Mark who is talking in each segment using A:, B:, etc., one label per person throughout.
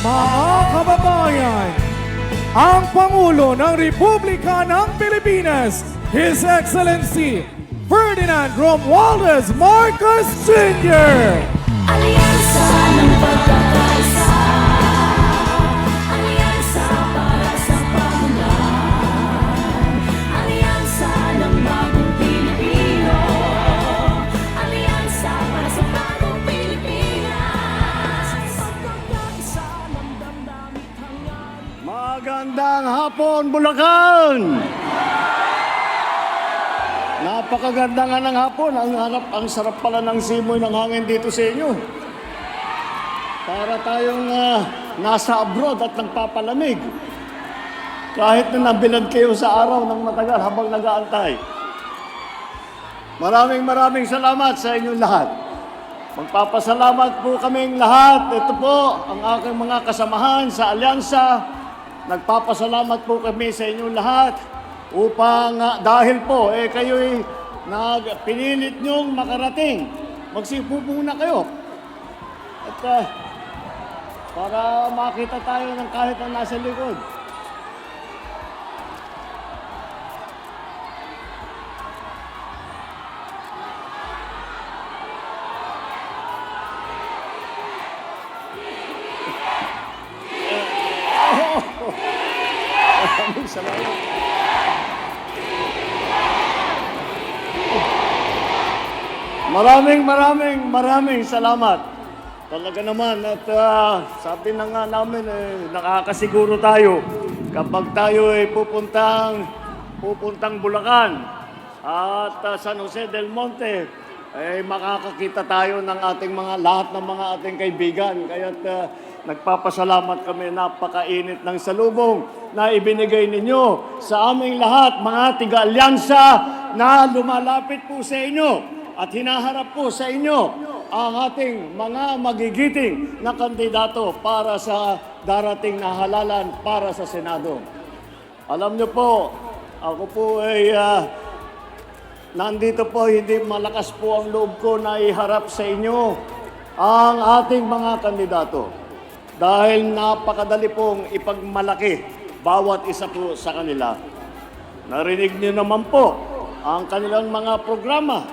A: Mga kababayan, ang Pangulo ng Republika ng Pilipinas, His Excellency Ferdinand Romualdez Marcos Jr.
B: Alyansa ng pagkakaisa, alyansa para sa pamulan, alyansa ng bagong Pilipino, alyansa para sa bagong Pilipinas, pagkakaisa ng damdamin hangarin.
C: Magandang hapon, Bulacan! Napakaganda nga ng hapon. Ang sarap pala ng simoy ng hangin dito sa inyo. Para tayong nasa abroad at nagpapalamig. Kahit na nabilad kayo sa araw ng matagal habang nag-aantay. Maraming salamat sa inyong lahat. Magpapasalamat po kaming lahat. Ito po ang aking mga kasamahan sa Alyansa. Nagpapasalamat po kami sa inyong lahat upang dahil po kayo'y pinilit niyong makarating. Magsipo muna kayo. At para makita tayo ng kahit na nasa likod. Salamat. Maraming salamat. Talaga naman at sabi na nga namin nakakasiguro tayo kapag tayo ay pupuntang Bulacan at San Jose del Monte ay makakakita tayo ng ating lahat ng mga ating kaibigan. Kaya't nagpapasalamat kami, napakainit ng salubong na ibinigay ninyo sa aming lahat, mga tiga-alyansa na lumalapit po sa inyo. At hinaharap po sa inyo ang ating mga magigiting na kandidato para sa darating na halalan para sa Senado. Alam niyo po, ako po ay nandito po, hindi malakas po ang loob ko na iharap sa inyo ang ating mga kandidato. Dahil napakadali pong ipagmalaki bawat isa po sa kanila. Narinig niyo naman po ang kanilang mga programa.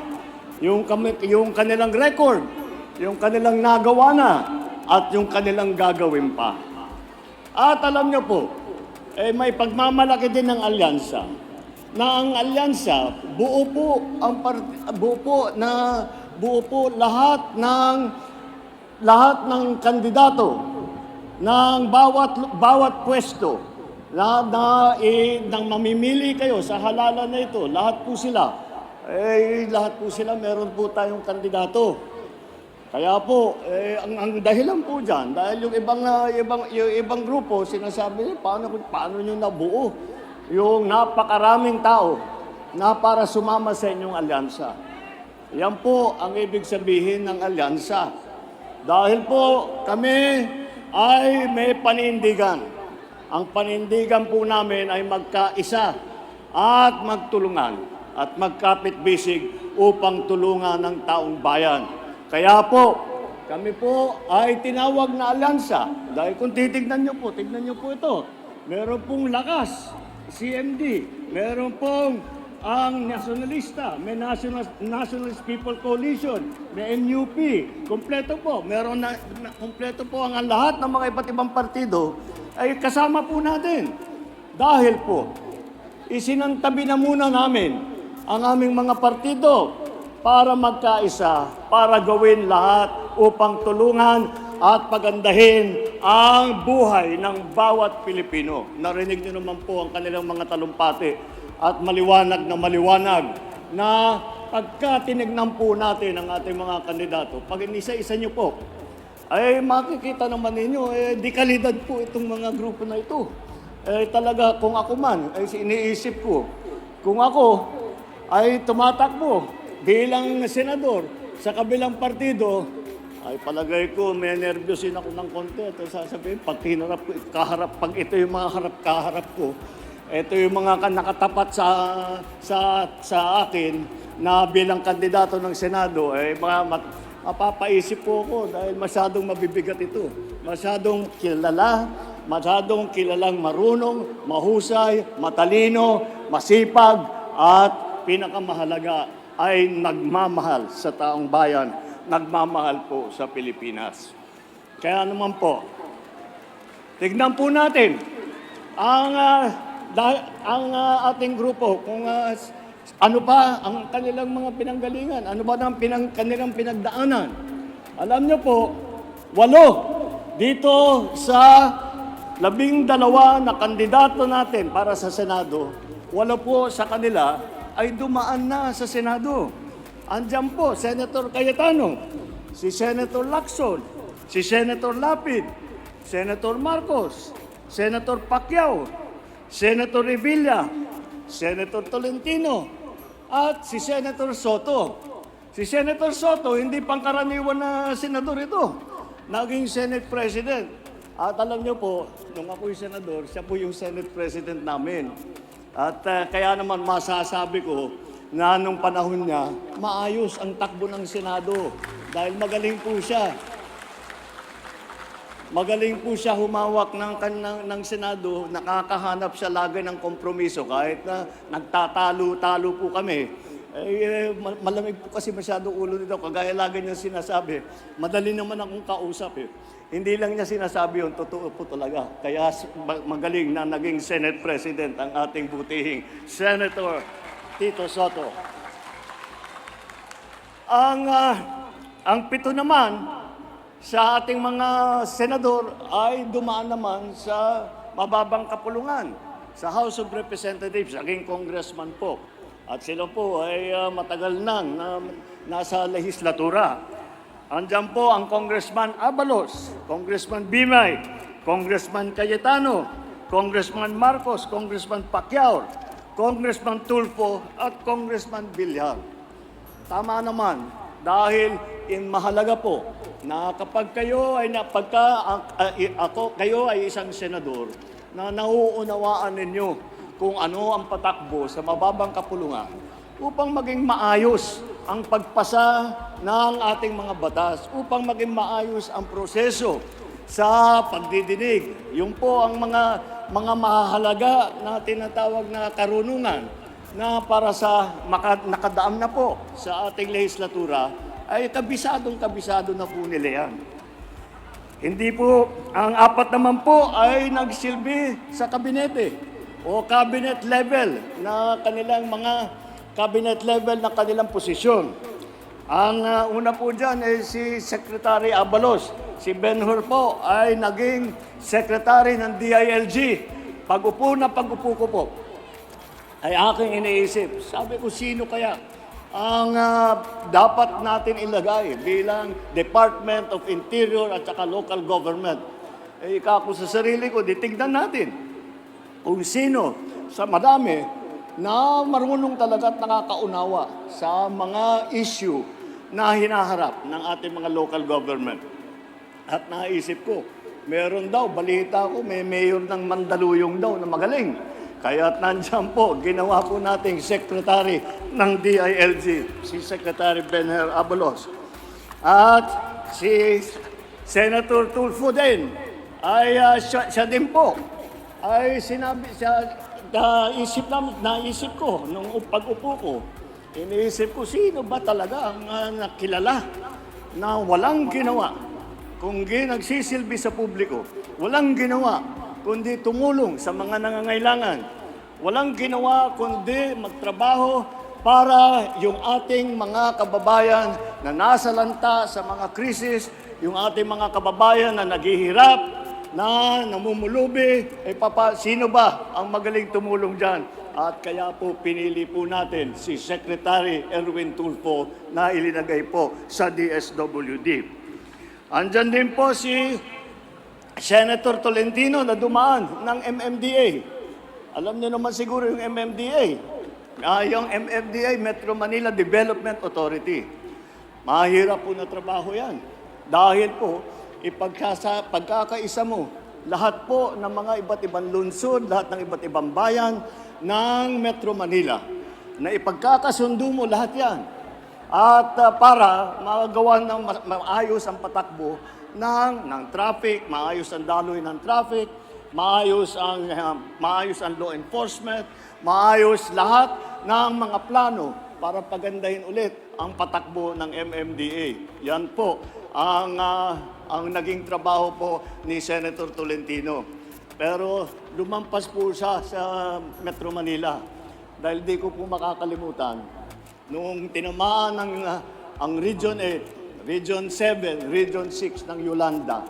C: Yung kanilang record, yung kanilang nagawa na, at yung kanilang gagawin pa. At alam nyo po, may pagmamalaki din ng alyansa. Na ang alyansa, buo po lahat ng kandidato ng bawat pwesto nang mamimili kayo sa halalan na ito, lahat po sila meron po tayong kandidato. Kaya po, ang dahilan po dyan, dahil yung ibang grupo, sinasabi niyo, paano nyo nabuo yung napakaraming tao na para sumama sa inyong alyansa. Yan po ang ibig sabihin ng alyansa. Dahil po kami ay may panindigan. Ang panindigan po namin ay magkaisa at magtulungan at magkapit-bisig upang tulungan ng taong bayan. Kaya po, kami po ay tinawag na alyansa. Dahil kung tignan niyo po ito. Meron pong lakas, CMD. Meron pong ang nasyonalista, may Nationalist People Coalition, may NUP. Kompleto po. Kompleto po ang lahat ng mga iba't ibang partido ay kasama po natin. Dahil po, isinantabi na muna namin ang aming mga partido para magkaisa, para gawin lahat upang tulungan at pagandahin ang buhay ng bawat Pilipino. Narinig niyo naman po ang kanilang mga talumpati at maliwanag na pagka tinignan po natin ang ating mga kandidato, pag inisa-isa niyo po, ay makikita naman ninyo, di kalidad po itong mga grupo na ito. Talaga, kung ako man, ay iniisip ko, kung ako ay tumatakbo bilang senador sa kabilang partido, ay palagay ko may nervyosin ako ng konti. At sasabihin, pag ito yung mga kaharap ko, ito yung mga nakatapat sa akin na bilang kandidato ng Senado, mapapaisip po ako dahil masyadong mabibigat ito. masyadong kilala, masyadong kilalang marunong, mahusay, matalino, masipag, at pinakamahalaga ay nagmamahal sa taong bayan, nagmamahal po sa Pilipinas. Kaya naman po, tignan po natin ang ating grupo kung ano pa ang kanilang mga pinanggalingan, ano ba ang kanilang pinagdaanan. Alam niyo po, 8 dito sa 12 na kandidato natin para sa Senado, 8 po sa kanila ay dumaan na sa Senado. Andiyan po, Senator Cayetano, si Senator Lacson, si Senator Lapid, Senator Marcos, Senator Pacquiao, Senator Revilla, Senator Tolentino, at si Senator Soto. Si Senator Soto, hindi pangkaraniwan na senador ito. Naging Senate President. At alam niyo po, nung ako'y senador, siya po yung Senate President namin. At kaya naman masasabi ko na nung panahon niya, maayos ang takbo ng Senado. Dahil magaling po siya. Magaling po siya humawak ng Senado, nakakahanap siya lagi ng kompromiso kahit na nagtatalo-talo po kami. Malamig po kasi masyado ulo nito, kagaya lagi niya sinasabi, madali naman akong kausap eh. Hindi lang niya sinasabi yun, totoo po talaga. Kaya magaling na naging Senate President ang ating butihing Senator Tito Soto. Ang 7 naman, sa ating mga senador ay dumaan naman sa mababang kapulungan sa House of Representatives, naging congressman po. At sila po ay matagal nang nasa lehislatura. Andiyan po ang Congressman Abalos, Congressman Bimay, Congressman Cayetano, Congressman Marcos, Congressman Pacquiao, Congressman Tulfo at Congressman Villar. Tama naman, dahil mahalaga po na kapag kayo ay kayo ay isang senador na nauunawaan ninyo kung ano ang patakbo sa mababang kapulungan upang maging maayos ang pagpasa ng ating mga batas, upang maging maayos ang proseso sa pagdidinig. Yung po ang mga mahalaga na tinatawag na karunungan na para sa nakadaam na po sa ating legislatura ay kabisado na po nila yan. Hindi po, ang 4 naman po ay nagsilbi sa kabinete o cabinet level na kanilang posisyon. Ang una po dyan ay si Secretary Abalos. Si Benhur po ay naging Secretary ng DILG. Pag-upo ko po, ay aking iniisip. Sabi ko, sino kaya ang dapat natin ilagay bilang Department of Interior at saka local government? Ako sa sarili ko, tignan natin kung sino sa madami na marunong talaga at nakakaunawa sa mga issue na hinaharap ng ating mga local government. At naisip ko, meron daw, balita ko, may mayor ng Mandaluyong daw na magaling. Kaya nandiyan po, ginawa po nating secretary ng DILG, si Secretary Benher Abalos. At si Senator Tulfo din, ay siya din po, ay sinabi siya, naisip ko, nung pag-upo ko, iniisip ko, sino ba talaga ang nakilala na walang ginawa, kung nagsisilbi sa publiko, walang ginawa, kundi tumulong sa mga nangangailangan. Walang ginawa kundi magtrabaho para yung ating mga kababayan na nasa lanta sa mga krisis, yung ating mga kababayan na naghihirap, na namumulubi, sino ba ang magaling tumulong dyan? At kaya po pinili po natin si Secretary Erwin Tulfo na ilinagay po sa DSWD. Andyan din po si Senator Tolentino na dumaan ng MMDA. Alam niyo naman siguro yung MMDA. Yung MMDA, Metro Manila Development Authority. Mahirap po na trabaho yan. Dahil po, pagkakaisa mo, lahat po ng mga iba't ibang lungsod, lahat ng iba't ibang bayan ng Metro Manila, na ipagkakasundo mo lahat yan. At para magawa ng maayos ang patakbo ng traffic, maayos ang daloy ng traffic, maayos ang law enforcement, maayos lahat ng mga plano para pagandahin ulit ang patakbo ng MMDA. Yan po ang naging trabaho po ni Senator Tolentino. Pero lumampas po siya sa Metro Manila dahil di ko po makakalimutan noong tinamaan ang Region 8, Region 7, Region 6 ng Yolanda.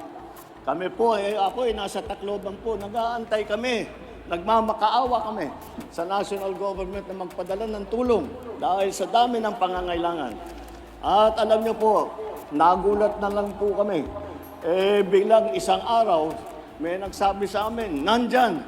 C: Kami po, ako nasa Tacloban po, nag-aantay kami, nagmamakaawa kami sa national government na magpadala ng tulong dahil sa dami ng pangangailangan. At alam niyo po, nagulat na lang po kami. Biglang isang araw, may nagsabi sa amin, nandyan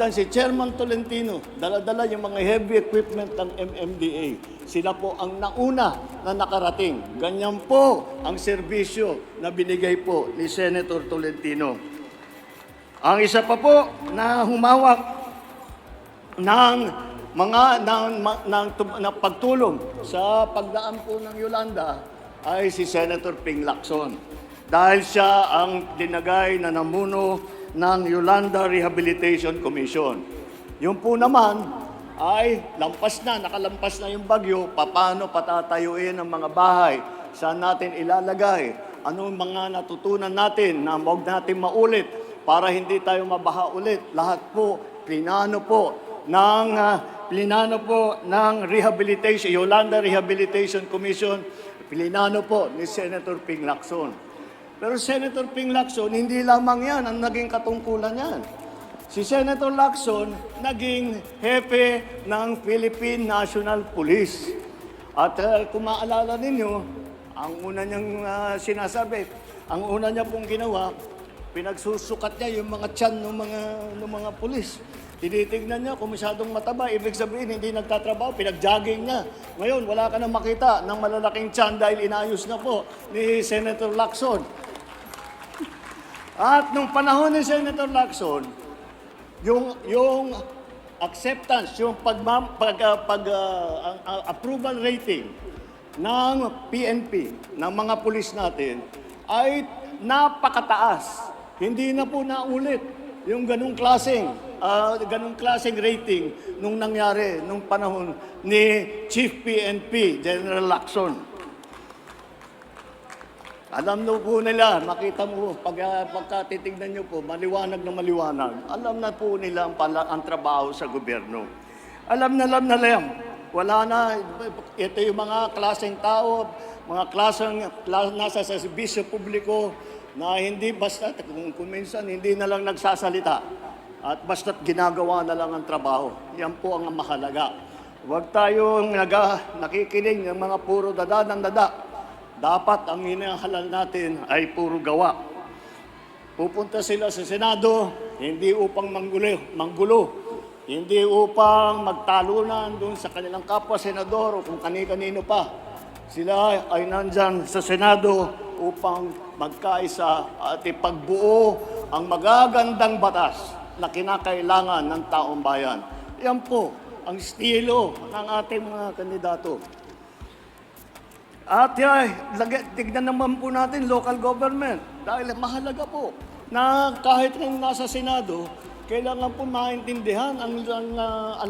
C: si Chairman Tolentino, dala-dala yung mga heavy equipment ng MMDA. Sila po ang nauna na nakarating. Ganyan po ang serbisyo na binigay po ni Senator Tolentino. Ang isa pa po na humawak ng pagtulong sa pagdaan po ng Yolanda ay si Senator Ping Lacson. Dahil siya ang dinagay na namuno ng Yolanda Rehabilitation Commission. Yung po naman ay nakalampas na yung bagyo, paano patatayuin ang mga bahay, saan natin ilalagay, anong mga natutunan natin na huwag natin maulit para hindi tayo mabaha ulit. Lahat po, plinano po ng rehabilitation, Yolanda Rehabilitation Commission, plinano po ni Senator Ping Lacson. Pero Senator Ping Lacson, hindi lamang yan ang naging katungkulan yan. Si Senator Lacson, naging hepe ng Philippine National Police. At kung maalala ninyo, ang una niyang sinasabi, ang una niya pong ginawa, pinagsusukat niya yung mga tiyan ng mga pulis. Tinitignan niya kung masyadong mataba, ibig sabihin hindi nagtatrabaho, pinag-jogging niya. Ngayon, wala ka na makita ng malalaking tiyan dahil inayos na po ni Senator Lacson. At nung panahon ni Senator Lacson, yung acceptance, yung approval rating ng PNP, ng mga pulis natin, ay napakataas. Hindi na po naulit yung ganung klaseng rating nung nangyari nung panahon ni Chief PNP, General Lacson. Alam na po nila, makita mo, pagkatitignan nyo po, maliwanag na maliwanag. Alam na po nila ang trabaho sa gobyerno. Alam na wala na, ito yung mga klaseng tao, mga klaseng nasa sa serbisyo publiko na hindi basta, kung minsan hindi na lang nagsasalita at basta't ginagawa na lang ang trabaho. Yan po ang mahalaga. Huwag tayong nakikinig ng mga puro dada ng dada. Dapat ang hinahalal natin ay puro gawa. Pupunta sila sa Senado, hindi upang manggulo, hindi upang magtalunan doon sa kanilang kapwa senador o kung kani-kanino pa. Sila ay nandyan sa Senado upang magkaisa at ipagbuo ang magagandang batas na kinakailangan ng taong bayan. Yan po ang estilo ng ating mga kandidato. At tignan naman po natin local government. Dahil mahalaga po na kahit rin nasa Senado, kailangan po maintindihan ang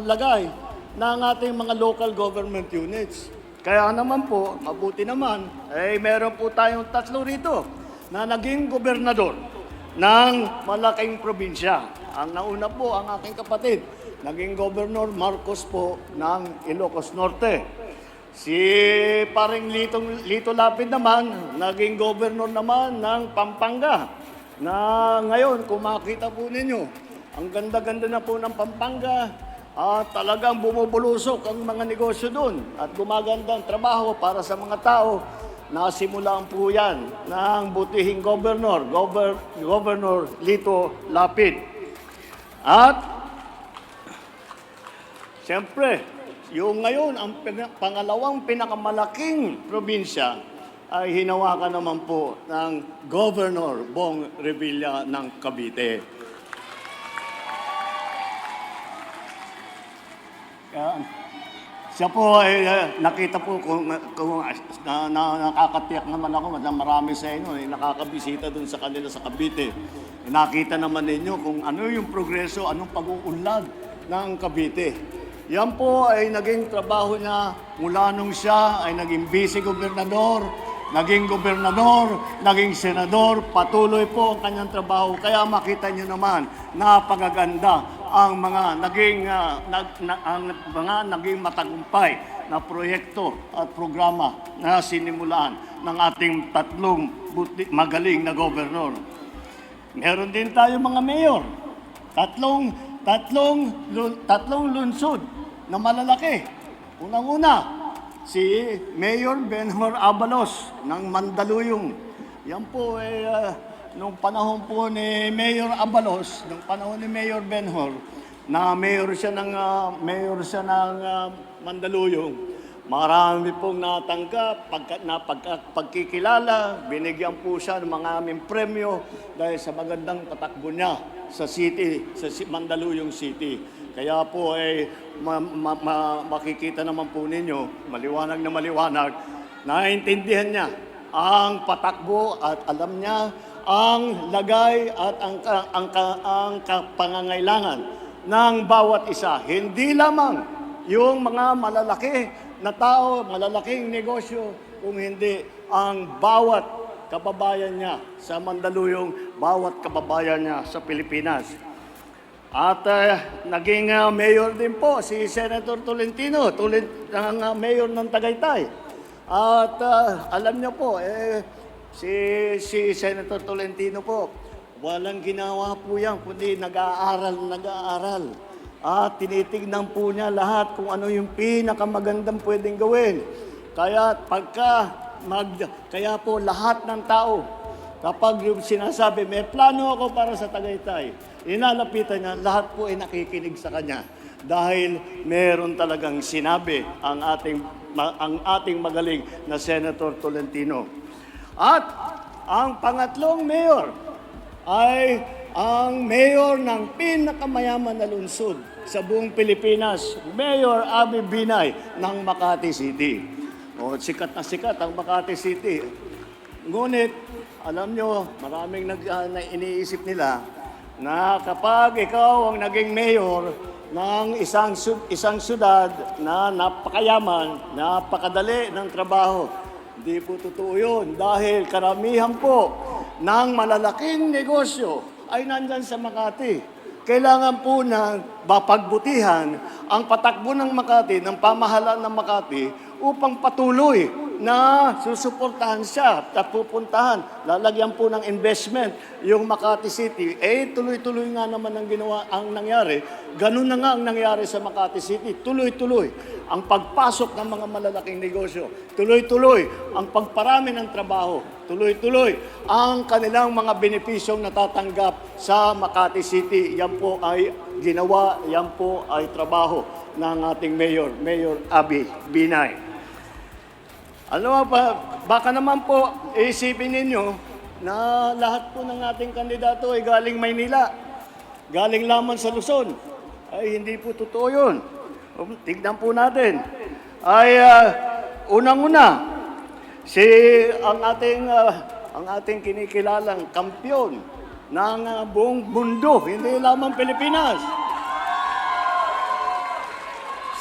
C: lagay ng ating mga local government units. Kaya naman po, mabuti naman, meron po tayong 3 rito na naging gobernador ng malaking probinsya. Ang nauna po, ang aking kapatid, naging Governor Marcos po ng Ilocos Norte. Si paring Lito Lapid naman, naging governor naman ng Pampanga. Na ngayon, kung makita po ninyo, ang ganda-ganda na po ng Pampanga at talagang bumubulusok ang mga negosyo doon at gumaganda ang trabaho para sa mga tao. Nasimulaan po yan ng butihing governor, Governor Lito Lapid. At siyempre, yung ngayon, ang pangalawang pinakamalaking probinsya ay hinawakan naman po ng Governor Bong Revilla ng Cavite. Siya po ay nakita po kung nakakatiyak naman ako na marami sa inyo nakakabisita dun sa kanila sa Cavite. Nakita naman ninyo kung ano yung progreso, anong pag-uunlad ng Cavite. Yan po ay naging trabaho niya mula nung siya ay naging vice-gobernador, naging gobernador, naging senador, patuloy po ang kanyang trabaho. Kaya makita niyo naman, napakaganda ang mga naging matagumpay na proyekto at programa na sinimulan ng ating magaling na gobernador. Meron din tayo mga mayor. Tatlong lungsod na malalaki. Unang-una, si Mayor Benhur Abalos ng Mandaluyong. Yan po ay nung panahon po ni Mayor Abalos, nung panahon ni Mayor Benhur, na mayor siya ng Mandaluyong. Marami pong natanggap, pagkikilala, binigyan po siya ng mga aming premyo dahil sa magandang patakbo niya sa city, sa Mandaluyong City. Kaya po ay makikita naman po ninyo, maliwanag na maliwanag, naiintindihan niya ang patakbo at alam niya ang lagay at ang pangangailangan ng bawat isa. Hindi lamang yung mga malalaki na tao, malalaking negosyo, kung hindi ang bawat kababayan niya sa Mandaluyong, bawat kababayan niya sa Pilipinas. At naging mayor din po si Senator Tolentino, ng mayor ng Tagaytay. At alam niyo po, si Senator Tolentino po, walang ginawa po yan, kundi nag-aaral. At tinitignan po niya lahat kung ano yung pinakamagandang pwedeng gawin. Kaya kaya po lahat ng tao, kapag yung sinasabi, may plano ako para sa Tagaytay, inalapitan niya, lahat po ay nakikinig sa kanya. Dahil meron talagang sinabi ang ating magaling na Senator Tolentino. At ang pangatlong mayor ay ang mayor ng pinakamayaman na lungsod sa buong Pilipinas, Mayor Abby Binay ng Makati City. Sikat na sikat ang Makati City. Ngunit, alam nyo, maraming iniisip nila na kapag ikaw ang naging mayor ng isang syudad na napakayaman, napakadali ng trabaho, hindi po totoo yun. Dahil karamihan po ng malalaking negosyo ay nandyan sa Makati. Kailangan po na mapagbutihan ang patakbo ng Makati, ng pamahalaan ng Makati, upang patuloy na susuportahan siya at pupuntahan. Lalagyan po ng investment yung Makati City. Tuloy-tuloy nga naman ang nangyari. Ganun na nga ang nangyari sa Makati City. Tuloy-tuloy ang pagpasok ng mga malalaking negosyo. Tuloy-tuloy ang pagparami ng trabaho. Tuloy-tuloy ang kanilang mga benepisyong natatanggap sa Makati City. Yan po ay ginawa, yan po ay trabaho ng ating Mayor Abby Binay. Ano ba, baka naman po isipin ninyo na lahat po ng ating kandidato ay galing Maynila, galing lamang sa Luzon. Ay hindi po totoo yun. Tignan po natin. Ay unang-una, ang ating kinikilalang kampyon ng buong mundo, hindi lamang Pilipinas.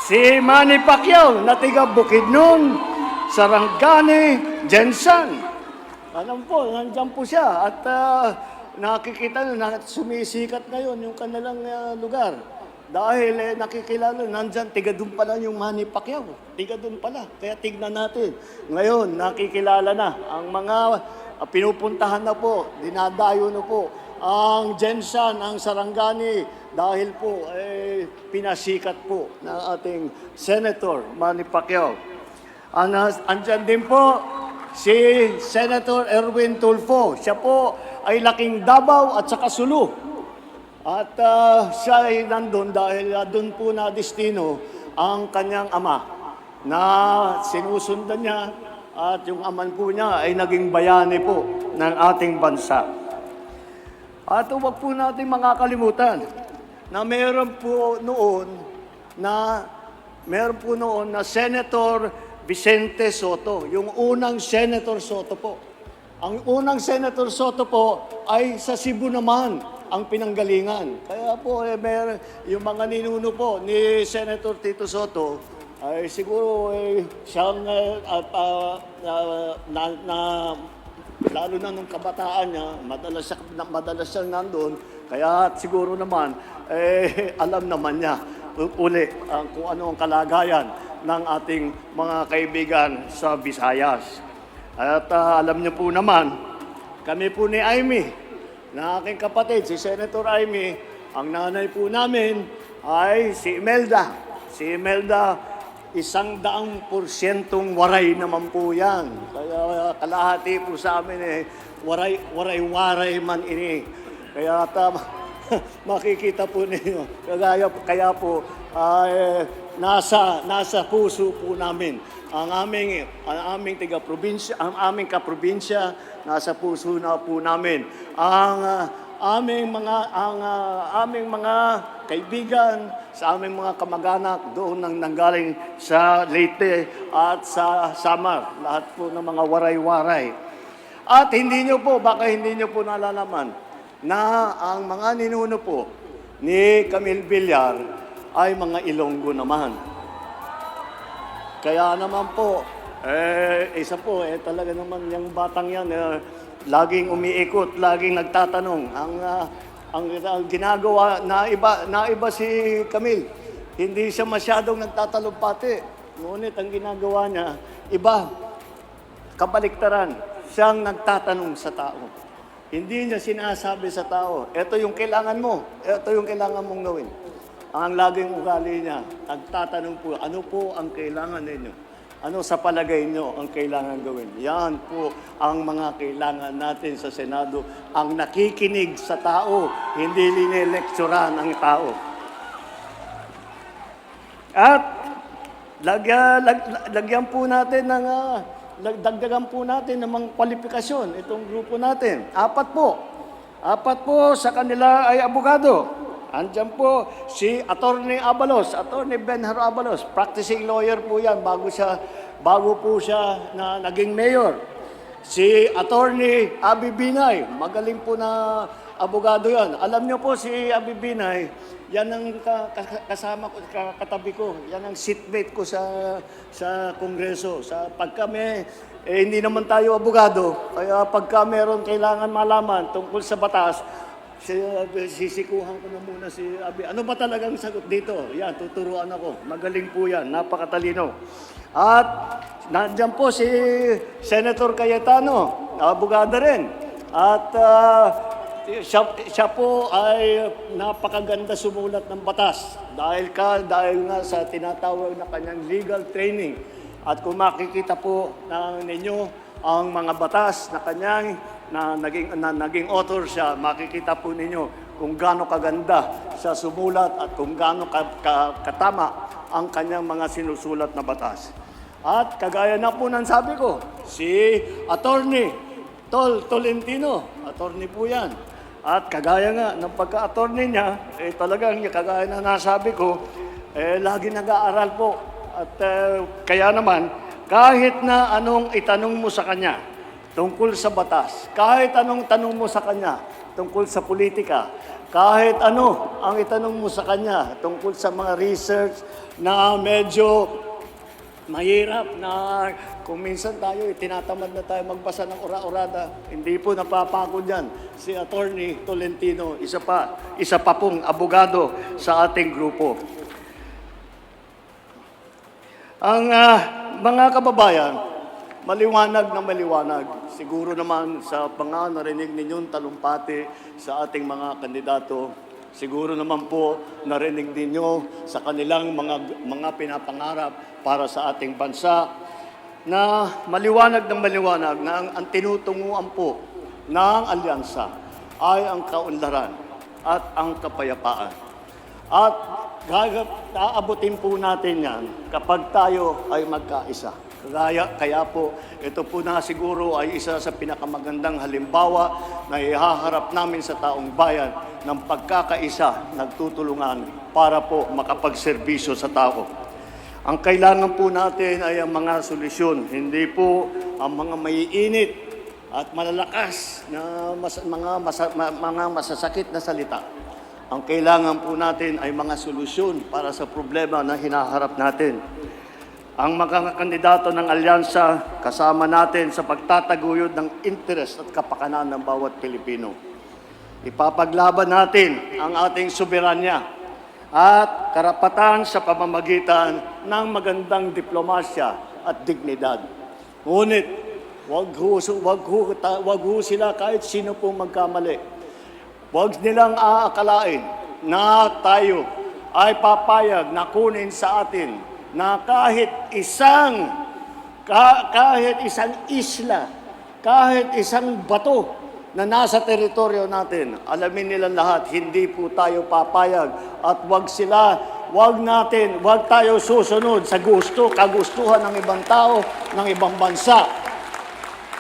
C: Si Manny Pacquiao na tiga Bukidnon, Sarangani, Jensen. Alam po, nandyan po siya. At nakikita na sumisikat ngayon yung kanilang lugar. Dahil nakikilala, nandyan, tiga doon pala yung Manny Pacquiao. Tiga doon pala. Kaya tignan natin. Ngayon, nakikilala na. Ang mga pinupuntahan na po, dinadayo na po. Ang Jensen, ang Sarangani, dahil po pinasikat po ng ating Senator Manny Pacquiao. Andyan din po si Senator Erwin Tulfo. Siya po ay laking Davao at saka Sulu. At siya ay nandun dahil doon po na destino ang kanyang ama na sinusundan niya at yung aman po niya ay naging bayani po ng ating bansa. At huwag po natin makakalimutan na mayroon po noon na meron po noon na Senator Vicente Soto, yung unang Senator Soto po. Ang unang Senator Soto po ay sa Cebu naman ang pinanggalingan. Kaya po, yung mga ninuno po ni Senator Tito Soto, ay siguro siyang lalo na nung kabataan niya, madalas siyang nandun. Kaya siguro naman, alam naman niya uli kung ano ang kalagayan ng ating mga kaibigan sa Visayas. At alam niyo po naman, kami po ni Amy, na aking kapatid, si Senator Amy, ang nanay po namin ay si Imelda. Si Imelda, 100% waray naman po yan. Kaya kalahati po sa amin waray man ini. Kaya makikita po ninyo. Kaya po nasa puso po namin ang aming taga-probinsya, ang aming kaprobinsya, nasa puso na po namin. Ang aming mga kaibigan, sa aming mga kamag-anak doon nang nanggaling sa Leyte at sa Samar, lahat po ng mga waray-waray. At baka hindi nyo po nalalaman na ang mga ninuno po ni Camille Villar ay mga Ilonggo naman. Kaya naman po, isa po, talaga naman yung batang yan, laging umiikot, laging nagtatanong. Ang ginagawa, naiba si Camille. Hindi siya masyadong nagtatalumpati. Ngunit ang ginagawa niya, iba, kabaliktaran. Siyang nagtatanong sa tao. Hindi niya sinasabi sa tao, ito yung kailangan mo, ito yung kailangan mong gawin. Ang laging ugali niya, nagtatanong po, ano po ang kailangan ninyo? Ano sa palagay nyo ang kailangan gawin? Yan po ang mga kailangan natin sa Senado. Ang nakikinig sa tao, hindi linelekturan ang tao. At lagyan po natin ng dagdagan po natin ng mga kwalifikasyon itong grupo natin. 4 po. 4 po sa kanila ay abogado. Andiyan po si Attorney Abalos, Attorney Benharo Abalos, practicing lawyer po yan bago po siya na naging mayor. Si Attorney Abi Binay, magaling po na abogado yan. Alam niyo po si Abi Binay, yan ang kasama ko, katabi ko, yan ang seatmate ko sa Kongreso. Pagka hindi naman tayo abogado, kaya pagka meron kailangan malaman tungkol sa batas, sisikuhan ko na muna si Abi. Ano ba talagang sagot dito? Yan, tuturuan ako. Magaling po yan, napakatalino. At nandiyan po si Senator Cayetano, abogado rin. At siya po ay napakaganda sumulat ng batas dahil nga sa tinatawag na kanyang legal training. At kung makikita po ninyo ang mga batas na kanyang na naging author siya, makikita po ninyo kung gaano kaganda sa sumulat at kung gaano katama ang kanyang mga sinusulat na batas. At kagaya na po ng sabi ko, si Attorney Tolentino, attorney po yan. At kagaya nga ng pagka-attorney niya, talagang kagaya na nasabi ko, lagi nag-aaral po. At kaya naman, kahit na anong itanong mo sa kanya tungkol sa batas, kahit anong tanong mo sa kanya tungkol sa politika, kahit ano ang itanong mo sa kanya tungkol sa mga research na medyo mahirap na kung minsan tayo, tinatamad na tayo magbasa ng ora-orada, hindi po napapagod yan. Si Attorney Tolentino, isa pa pong abogado sa ating grupo. Ang mga kababayan, maliwanag na maliwanag. Siguro naman sa mga narinig ninyong talumpati sa ating mga kandidato, siguro naman po narinig ninyo sa kanilang mga pinapangarap para sa ating bansa na maliwanag na ang tinutunguan po ng alyansa ay ang kaunlaran at ang kapayapaan. At aabutin po natin yan kapag tayo ay magkaisa. Kaya po, ito po na siguro ay isa sa pinakamagandang halimbawa na ihaharap namin sa taong bayan ng pagkakaisa, nagtutulungan para po makapagserbisyo sa tao. Ang kailangan po natin ay ang mga solusyon, hindi po ang mga maiinit at malalakas na mga masasakit na salita. Ang kailangan po natin ay mga solusyon para sa problema na hinaharap natin. Ang mga kandidato ng alyansa kasama natin sa pagtataguyod ng interes at kapakanan ng bawat Pilipino. Ipapaglaban natin ang ating soberanya at karapatan sa pamamagitan ng magandang diplomasya at dignidad. Ngunit, wag ho sila kahit sino pong magkamali. Wag nilang aakalain na tayo ay papayag na kunin sa atin na kahit isang isla, kahit isang bato na nasa teritoryo natin, alamin nila lahat, hindi po tayo papayag at wag tayo susunod sa kagustuhan ng ibang tao, ng ibang bansa.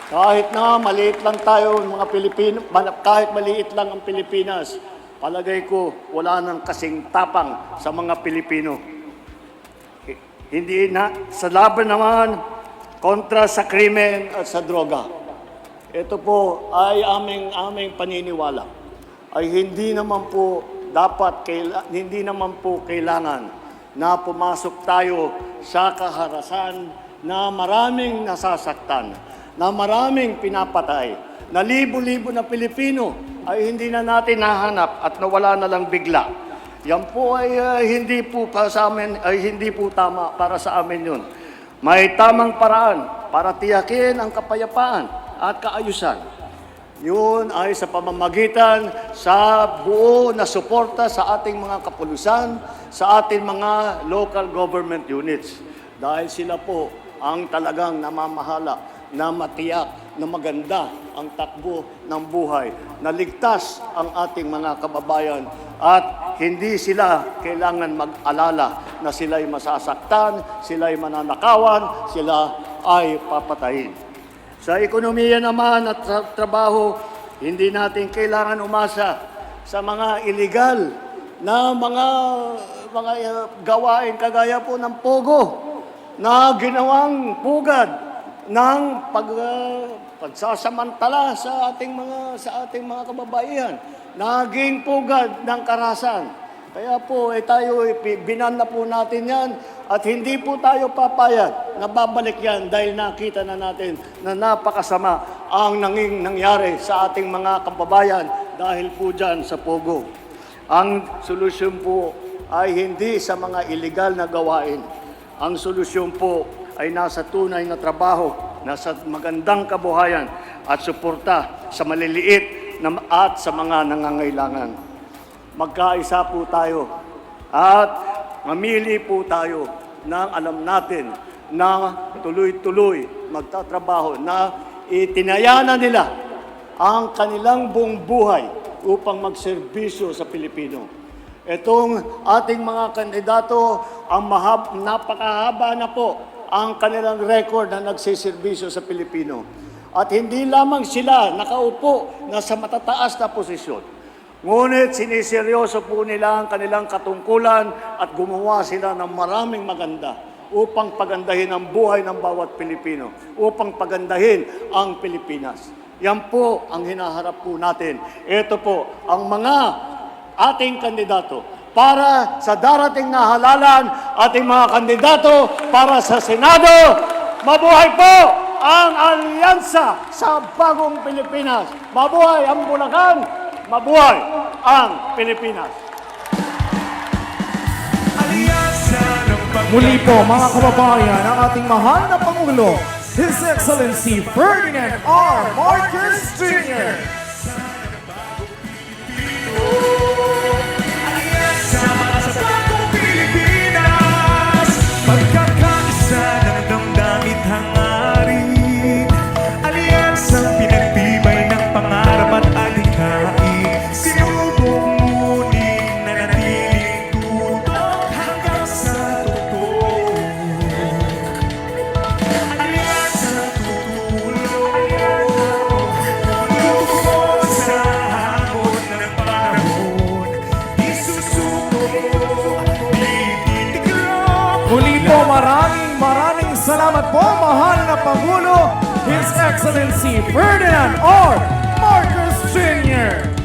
C: Kahit na maliit lang tayo, mga Pilipino, kahit maliit lang ang Pilipinas, palagay ko wala nang kasing tapang sa mga Pilipino. Hindi na, sa laban naman kontra sa krimen at sa droga. Ito po ay aming paniniwala ay hindi naman po kailangan na pumasok tayo sa kaharasan na maraming nasasaktan, na maraming pinapatay, na libo-libo na Pilipino ay hindi na natin nahanap at nawala na lang bigla. Yan po ay hindi po tama para sa amin yun. May tamang paraan para tiyakin ang kapayapaan at kaayusan. Yun ay sa pamamagitan sa buo na suporta sa ating mga kapulisan, sa ating mga local government units. Dahil sila po ang talagang namamahala na matiyak na maganda ang takbo ng buhay, na ligtas ang ating mga kababayan at hindi sila kailangan mag-alala na sila'y masasaktan, sila'y mananakawan, sila ay papatayin. Sa ekonomiya naman at sa trabaho, hindi natin kailangan umasa sa mga illegal na mga gawain kagaya po ng pogo na ginawang pugad ng pagsasamantala sa ating mga kababaihan, naging pugad ng karahasan. Kaya po tayo binan na po natin yan at hindi po tayo papayag na babalik yan dahil nakita na natin na napakasama ang nangyari sa ating mga kababayan dahil po dyan sa pogo. Ang solusyon po ay hindi sa mga illegal na gawain. Ang solusyon po ay nasa tunay na trabaho, nasa magandang kabuhayan at suporta sa maliliit at sa mga nangangailangan. Magkaisa po tayo at mamili po tayo ng alam natin na tuloy-tuloy magtatrabaho, na itinayanan nila ang kanilang buong buhay upang magserbisyo sa Pilipino. Itong ating mga kandidato, napakahaba na po ang kanilang record na nagsiservisyo sa Pilipino. At hindi lamang sila nakaupo na sa matataas na posisyon. Ngunit siniseryoso po nila ang kanilang katungkulan at gumawa sila ng maraming maganda upang pagandahin ang buhay ng bawat Pilipino, upang pagandahin ang Pilipinas. Yan po ang hinaharap po natin. Ito po ang mga ating kandidato para sa darating na halalan, ating mga kandidato para sa Senado. Mabuhay po ang alyansa sa bagong Pilipinas. Mabuhay ang Bulacan. Mabuhay ang Pilipinas!
A: Muli po mga kababayan, ang ating mahal na Pangulo, His Excellency Ferdinand R. Marcos Jr.
D: Pagkakaisa ng damdamit hangarin, alyansang pinagtibay ng pangarap at adhikain. Sinubok ngunit nanatiling tutok hanggang sa totoo. Alyansang tutulong, lubos sa hamon ng panahon.
A: Maraming salamat po, mahal na Pangulo, His Excellency Ferdinand R. Marcos Jr.